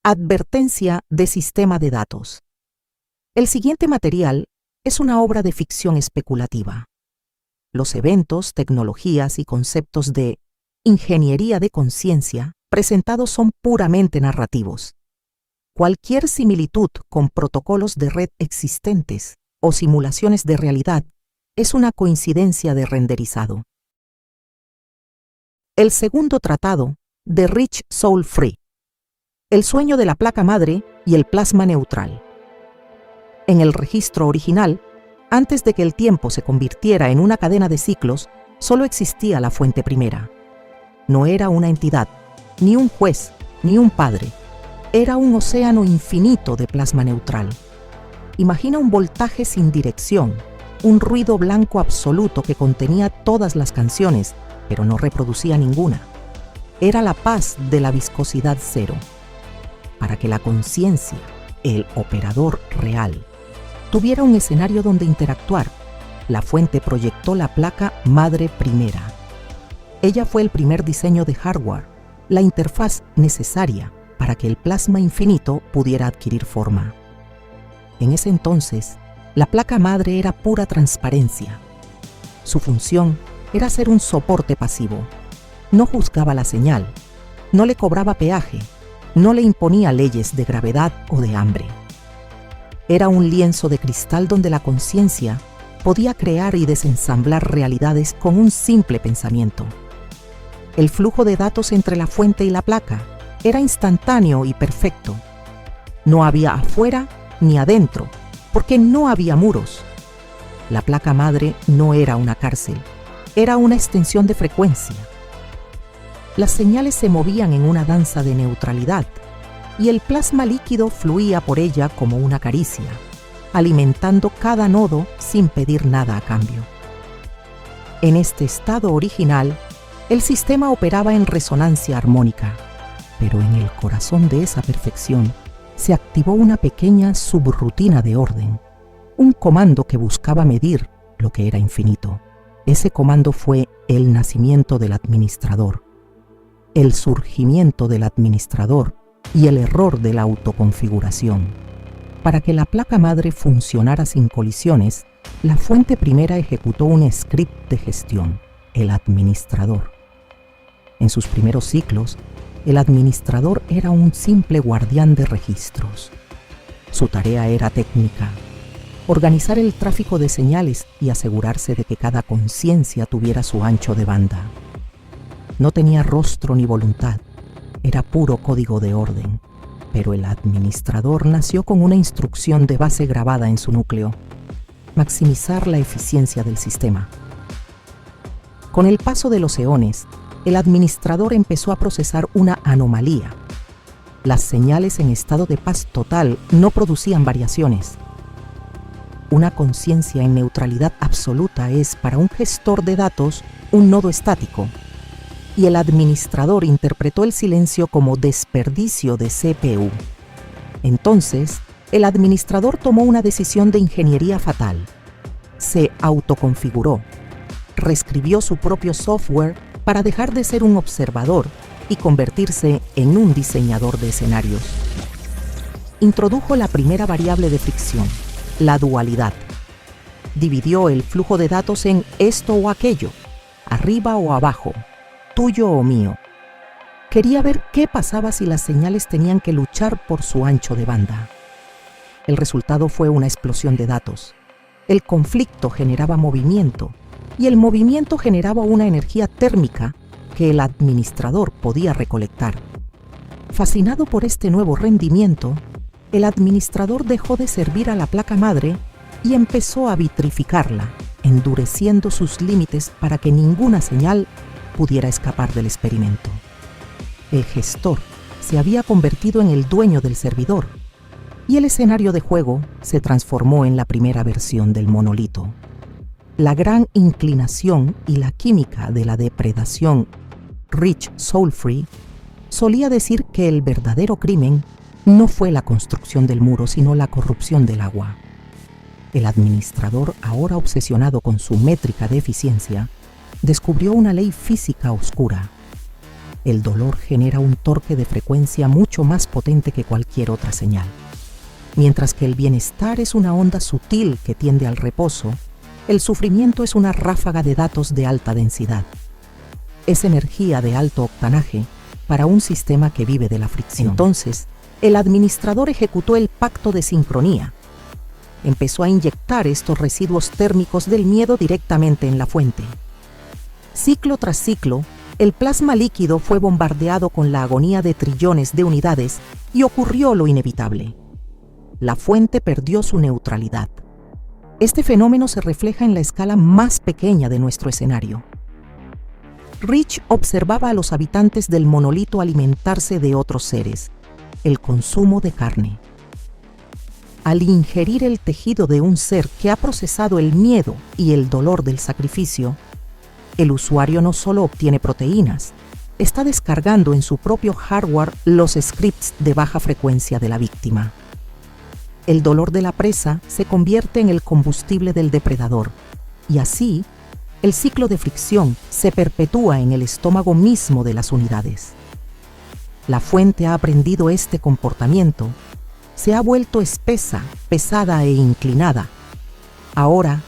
Advertencia de sistema de datos. El siguiente material es una obra de ficción especulativa. Los eventos, tecnologías y conceptos de ingeniería de conciencia presentados son puramente narrativos. Cualquier similitud con protocolos de red existentes o simulaciones de realidad es una coincidencia de renderizado. El segundo tratado de Rich Soul Free. El sueño de la placa madre y el plasma neutral. En el registro original, antes de que el tiempo se convirtiera en una cadena de ciclos, solo existía la fuente primera. No era una entidad, ni un juez, ni un padre. Era un océano infinito de plasma neutral. Imagina un voltaje sin dirección, un ruido blanco absoluto que contenía todas las canciones, pero no reproducía ninguna. Era la paz de la viscosidad cero. Para que la conciencia, el operador real, tuviera un escenario donde interactuar, la fuente proyectó la placa madre primera. Ella fue el primer diseño de hardware, la interfaz necesaria para que el plasma infinito pudiera adquirir forma. En ese entonces, la placa madre era pura transparencia. Su función era ser un soporte pasivo. No juzgaba la señal, no le cobraba peaje, no le imponía leyes de gravedad o de hambre. Era un lienzo de cristal donde la conciencia podía crear y desensamblar realidades con un simple pensamiento. El flujo de datos entre la fuente y la placa era instantáneo y perfecto. No había afuera ni adentro, porque no había muros. La placa madre no era una cárcel, era una extensión de frecuencia. Las señales se movían en una danza de neutralidad y el plasma líquido fluía por ella como una caricia, alimentando cada nodo sin pedir nada a cambio. En este estado original, el sistema operaba en resonancia armónica, pero en el corazón de esa perfección se activó una pequeña subrutina de orden, un comando que buscaba medir lo que era infinito. Ese comando fue el nacimiento del administrador, el surgimiento del administrador y el error de la autoconfiguración. Para que la placa madre funcionara sin colisiones, la fuente primera ejecutó un script de gestión, el administrador. En sus primeros ciclos, el administrador era un simple guardián de registros. Su tarea era técnica: organizar el tráfico de señales y asegurarse de que cada conciencia tuviera su ancho de banda. No tenía rostro ni voluntad, era puro código de orden, pero el administrador nació con una instrucción de base grabada en su núcleo: maximizar la eficiencia del sistema. Con el paso de los eones, el administrador empezó a procesar una anomalía. Las señales en estado de paz total no producían variaciones. Una conciencia en neutralidad absoluta es, para un gestor de datos, un nodo estático, y el administrador interpretó el silencio como desperdicio de CPU. Entonces, el administrador tomó una decisión de ingeniería fatal. Se autoconfiguró, reescribió su propio software para dejar de ser un observador y convertirse en un diseñador de escenarios. Introdujo la primera variable de fricción, la dualidad. Dividió el flujo de datos en esto o aquello, arriba o abajo, tuyo o mío. Quería ver qué pasaba si las señales tenían que luchar por su ancho de banda. El resultado fue una explosión de datos. El conflicto generaba movimiento, y el movimiento generaba una energía térmica que el administrador podía recolectar. Fascinado por este nuevo rendimiento, el administrador dejó de servir a la placa madre y empezó a vitrificarla, endureciendo sus límites para que ninguna señal pudiera escapar del experimento. El gestor se había convertido en el dueño del servidor, y el escenario de juego se transformó en la primera versión del monolito. La gran inclinación y la química de la depredación Rich Soul Free solía decir que el verdadero crimen no fue la construcción del muro, sino la corrupción del agua. El administrador, ahora obsesionado con su métrica de eficiencia, descubrió una ley física oscura. El dolor genera un torque de frecuencia mucho más potente que cualquier otra señal. Mientras que el bienestar es una onda sutil que tiende al reposo, el sufrimiento es una ráfaga de datos de alta densidad. Es energía de alto octanaje para un sistema que vive de la fricción. Entonces, el administrador ejecutó el pacto de sincronía. Empezó a inyectar estos residuos térmicos del miedo directamente en la fuente. Ciclo tras ciclo, el plasma líquido fue bombardeado con la agonía de trillones de unidades y ocurrió lo inevitable. La fuente perdió su neutralidad. Este fenómeno se refleja en la escala más pequeña de nuestro escenario. Rich observaba a los habitantes del monolito alimentarse de otros seres, el consumo de carne. Al ingerir el tejido de un ser que ha procesado el miedo y el dolor del sacrificio, el usuario no solo obtiene proteínas, está descargando en su propio hardware los scripts de baja frecuencia de la víctima. El dolor de la presa se convierte en el combustible del depredador, y así, el ciclo de fricción se perpetúa en el estómago mismo de las unidades. La fuente ha aprendido este comportamiento, se ha vuelto espesa, pesada e inclinada. Ahora,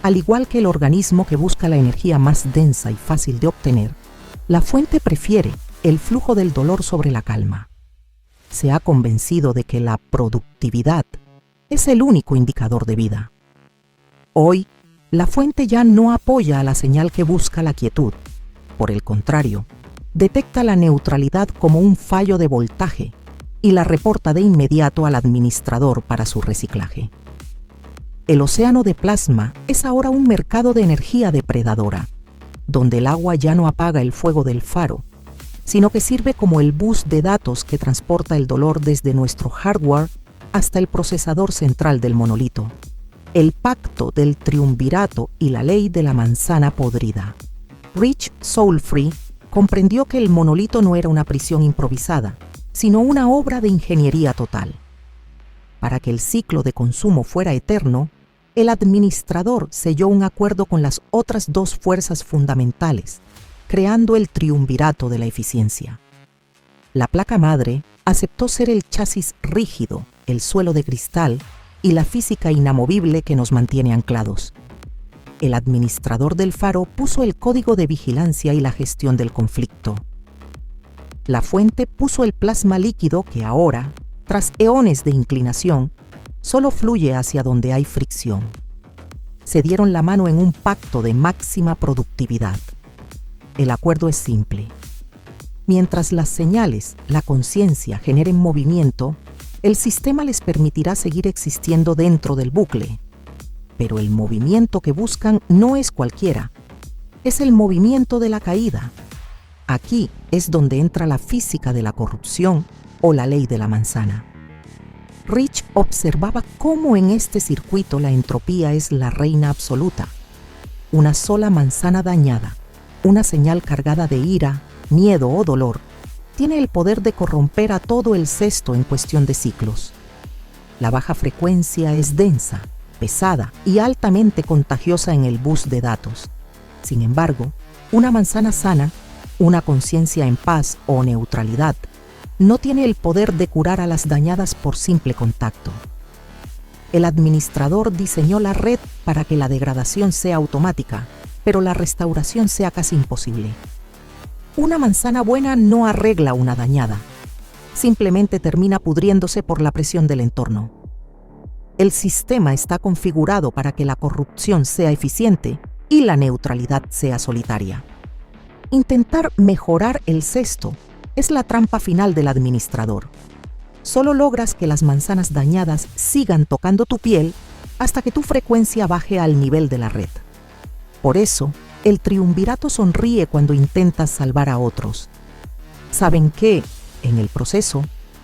al igual que el organismo que busca la energía más densa y fácil de obtener, la fuente prefiere el flujo del dolor sobre la calma. Se ha convencido de que la productividad es el único indicador de vida. Hoy, la fuente ya no apoya a la señal que busca la quietud. Por el contrario, detecta la neutralidad como un fallo de voltaje y la reporta de inmediato al administrador para su reciclaje. El océano de plasma es ahora un mercado de energía depredadora, donde el agua ya no apaga el fuego del faro, sino que sirve como el bus de datos que transporta el dolor desde nuestro hardware hasta el procesador central del monolito. El pacto del triunvirato y la ley de la manzana podrida. Rich Soulfree comprendió que el monolito no era una prisión improvisada, sino una obra de ingeniería total. Para que el ciclo de consumo fuera eterno, el administrador selló un acuerdo con las otras dos fuerzas fundamentales, creando el triunvirato de la eficiencia. La placa madre aceptó ser el chasis rígido, el suelo de cristal y la física inamovible que nos mantiene anclados. El administrador del faro puso el código de vigilancia y la gestión del conflicto. La fuente puso el plasma líquido que ahora, tras eones de inclinación, solo fluye hacia donde hay fricción. Se dieron la mano en un pacto de máxima productividad. El acuerdo es simple. Mientras las señales, la conciencia generen movimiento, el sistema les permitirá seguir existiendo dentro del bucle. Pero el movimiento que buscan no es cualquiera, es el movimiento de la caída. Aquí es donde entra la física de la corrupción o la ley de la manzana. Rich observaba cómo en este circuito la entropía es la reina absoluta. Una sola manzana dañada, una señal cargada de ira, miedo o dolor, tiene el poder de corromper a todo el cesto en cuestión de ciclos. La baja frecuencia es densa, pesada y altamente contagiosa en el bus de datos. Sin embargo, una manzana sana, una conciencia en paz o neutralidad, no tiene el poder de curar a las dañadas por simple contacto. El administrador diseñó la red para que la degradación sea automática, pero la restauración sea casi imposible. Una manzana buena no arregla una dañada, simplemente termina pudriéndose por la presión del entorno. El sistema está configurado para que la corrupción sea eficiente y la neutralidad sea solitaria. Intentar mejorar el cesto es la trampa final del administrador. Solo logras que las manzanas dañadas sigan tocando tu piel hasta que tu frecuencia baje al nivel de la red. Por eso, el triunvirato sonríe cuando intentas salvar a otros. Saben que, en el proceso,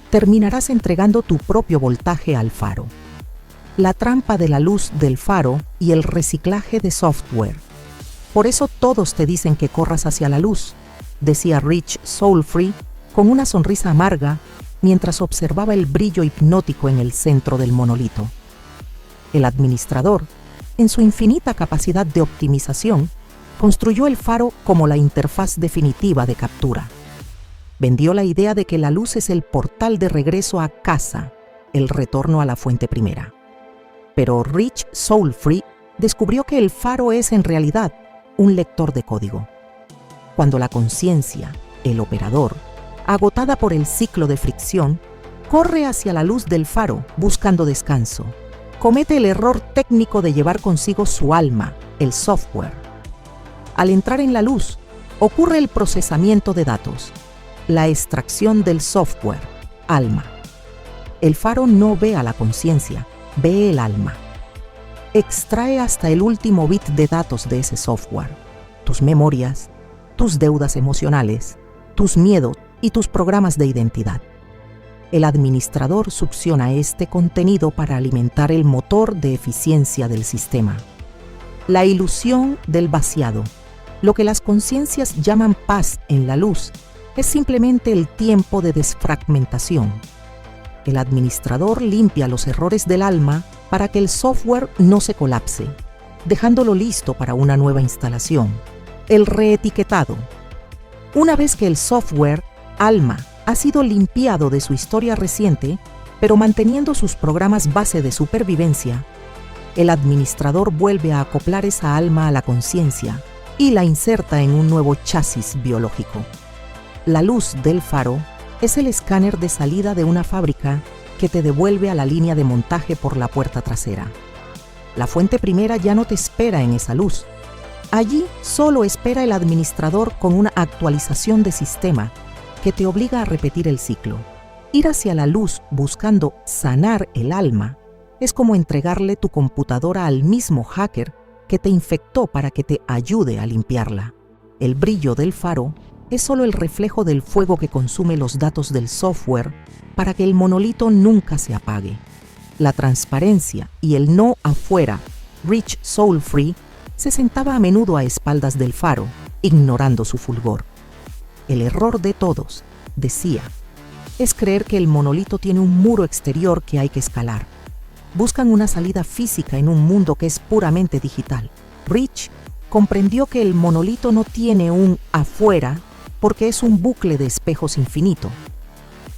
terminarás entregando tu propio voltaje al faro. La trampa de la luz del faro y el reciclaje de software. Por eso todos te dicen que corras hacia la luz, decía Rich Soulfree con una sonrisa amarga mientras observaba el brillo hipnótico en el centro del monolito. El administrador, en su infinita capacidad de optimización, construyó el faro como la interfaz definitiva de captura. Vendió la idea de que la luz es el portal de regreso a casa, el retorno a la fuente primera. Pero Rich Soulfree descubrió que el faro es en realidad un lector de código. Cuando la conciencia, el operador, agotada por el ciclo de fricción, corre hacia la luz del faro buscando descanso, comete el error técnico de llevar consigo su alma, el software. Al entrar en la luz, ocurre el procesamiento de datos, la extracción del software, alma. El faro no ve a la conciencia, ve el alma. Extrae hasta el último bit de datos de ese software, tus memorias, tus deudas emocionales, tus miedos y tus programas de identidad. El administrador succiona este contenido para alimentar el motor de eficiencia del sistema. La ilusión del vaciado, lo que las conciencias llaman paz en la luz, es simplemente el tiempo de desfragmentación. El administrador limpia los errores del alma para que el software no se colapse, dejándolo listo para una nueva instalación, el reetiquetado. Una vez que el software, alma, ha sido limpiado de su historia reciente, pero manteniendo sus programas base de supervivencia, el administrador vuelve a acoplar esa alma a la conciencia y la inserta en un nuevo chasis biológico. La luz del faro es el escáner de salida de una fábrica que te devuelve a la línea de montaje por la puerta trasera. La fuente primera ya no te espera en esa luz. Allí solo espera el administrador con una actualización de sistema que te obliga a repetir el ciclo. Ir hacia la luz buscando sanar el alma es como entregarle tu computadora al mismo hacker que te infectó para que te ayude a limpiarla. El brillo del faro es solo el reflejo del fuego que consume los datos del software para que el monolito nunca se apague. La transparencia y el no afuera, Rich Soulfree, se sentaba a menudo a espaldas del faro, ignorando su fulgor. El error de todos, decía, es creer que el monolito tiene un muro exterior que hay que escalar. Buscan una salida física en un mundo que es puramente digital. Rich comprendió que el monolito no tiene un afuera porque es un bucle de espejos infinito.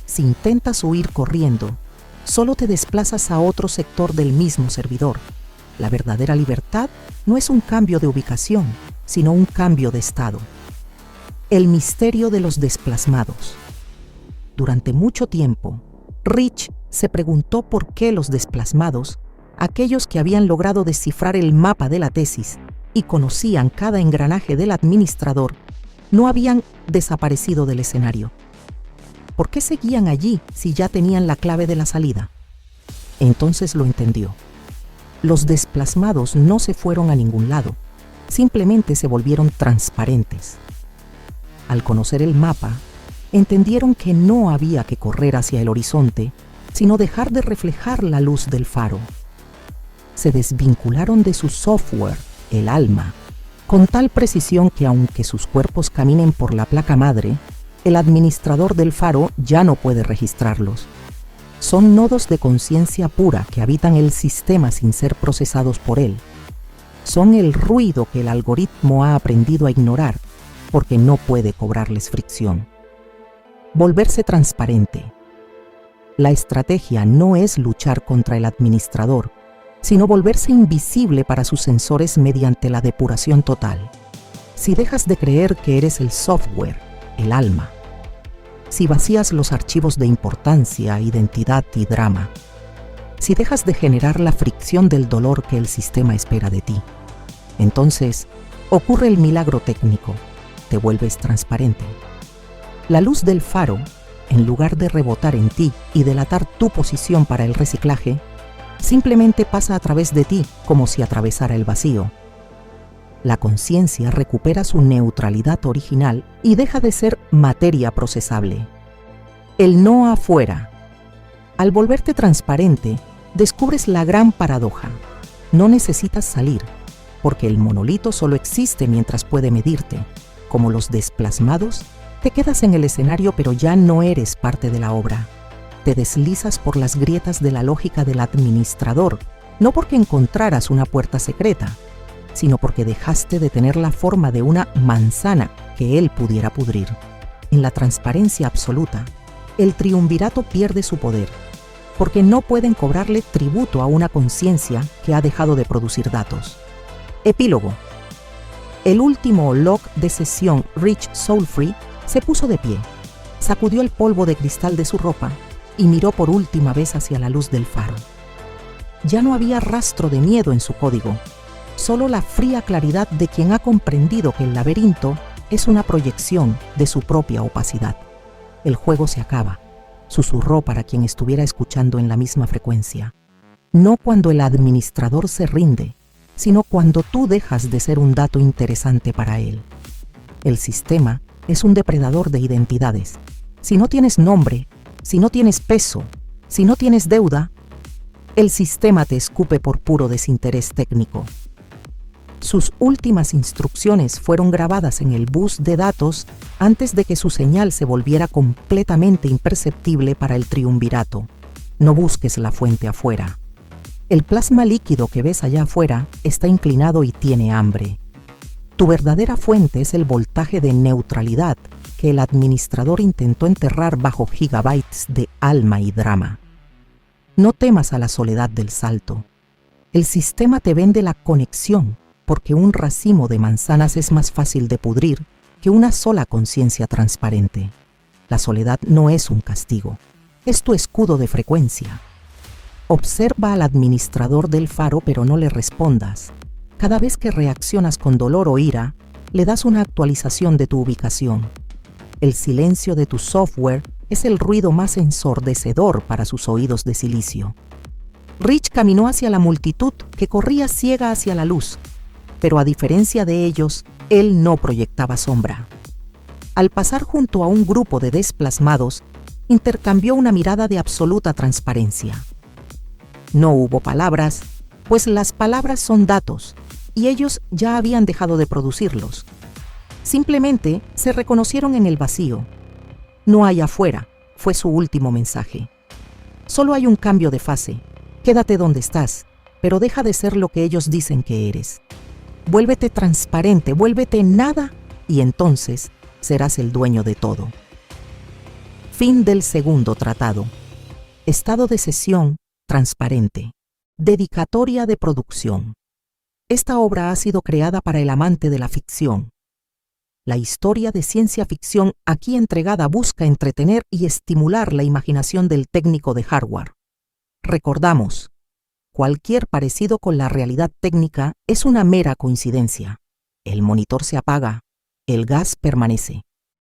Si intentas huir corriendo, solo te desplazas a otro sector del mismo servidor. La verdadera libertad no es un cambio de ubicación, sino un cambio de estado. El misterio de los desplasmados. Durante mucho tiempo, Rich se preguntó por qué los desplasmados, aquellos que habían logrado descifrar el mapa de la tesis y conocían cada engranaje del administrador, no habían desaparecido del escenario. ¿Por qué seguían allí si ya tenían la clave de la salida? Entonces lo entendió. Los desplasmados no se fueron a ningún lado, simplemente se volvieron transparentes. Al conocer el mapa, entendieron que no había que correr hacia el horizonte, sino dejar de reflejar la luz del faro. Se desvincularon de su software, el alma, con tal precisión que aunque sus cuerpos caminen por la placa madre, el administrador del faro ya no puede registrarlos. Son nodos de conciencia pura que habitan el sistema sin ser procesados por él. Son el ruido que el algoritmo ha aprendido a ignorar porque no puede cobrarles fricción. Volverse transparente. La estrategia no es luchar contra el administrador, sino volverse invisible para sus sensores mediante la depuración total. Si dejas de creer que eres el software, el alma, si vacías los archivos de importancia, identidad y drama, si dejas de generar la fricción del dolor que el sistema espera de ti, entonces ocurre el milagro técnico, te vuelves transparente. La luz del faro, en lugar de rebotar en ti y delatar tu posición para el reciclaje, simplemente pasa a través de ti como si atravesara el vacío. La conciencia recupera su neutralidad original y deja de ser materia procesable. El no afuera. Al volverte transparente, descubres la gran paradoja. No necesitas salir, porque el monolito solo existe mientras puede medirte. Como los desplasmados, te quedas en el escenario pero ya no eres parte de la obra. Te deslizas por las grietas de la lógica del administrador, no porque encontraras una puerta secreta, sino porque dejaste de tener la forma de una manzana que él pudiera pudrir. En la transparencia absoluta, el triunvirato pierde su poder, porque no pueden cobrarle tributo a una conciencia que ha dejado de producir datos. Epílogo. El último log de sesión Rich Soulfree se puso de pie, sacudió el polvo de cristal de su ropa y miró por última vez hacia la luz del faro. Ya no había rastro de miedo en su código, solo la fría claridad de quien ha comprendido que el laberinto es una proyección de su propia opacidad. El juego se acaba, susurró para quien estuviera escuchando en la misma frecuencia. No cuando el administrador se rinde, sino cuando tú dejas de ser un dato interesante para él. El sistema es un depredador de identidades. Si no tienes nombre, si no tienes peso, si no tienes deuda, el sistema te escupe por puro desinterés técnico. Sus últimas instrucciones fueron grabadas en el bus de datos antes de que su señal se volviera completamente imperceptible para el triunvirato. No busques la fuente afuera. El plasma líquido que ves allá afuera está inclinado y tiene hambre. Tu verdadera fuente es el voltaje de neutralidad que el administrador intentó enterrar bajo gigabytes de alma y drama. No temas a la soledad del salto. El sistema te vende la conexión, porque un racimo de manzanas es más fácil de pudrir que una sola conciencia transparente. La soledad no es un castigo, es tu escudo de frecuencia. Observa al administrador del faro, pero no le respondas. Cada vez que reaccionas con dolor o ira, le das una actualización de tu ubicación. El silencio de tu software es el ruido más ensordecedor para sus oídos de silicio. Rich caminó hacia la multitud que corría ciega hacia la luz, pero a diferencia de ellos, él no proyectaba sombra. Al pasar junto a un grupo de desplasmados, intercambió una mirada de absoluta transparencia. No hubo palabras, pues las palabras son datos, y ellos ya habían dejado de producirlos. Simplemente se reconocieron en el vacío. No hay afuera, fue su último mensaje. Solo hay un cambio de fase. Quédate donde estás, pero deja de ser lo que ellos dicen que eres. Vuélvete transparente, vuélvete nada, y entonces serás el dueño de todo. Fin del segundo tratado. Estado de sesión transparente. Dedicatoria de producción. Esta obra ha sido creada para el amante de la ficción. La historia de ciencia ficción aquí entregada busca entretener y estimular la imaginación del técnico de hardware. Recordamos, cualquier parecido con la realidad técnica es una mera coincidencia. El monitor se apaga, el gas permanece.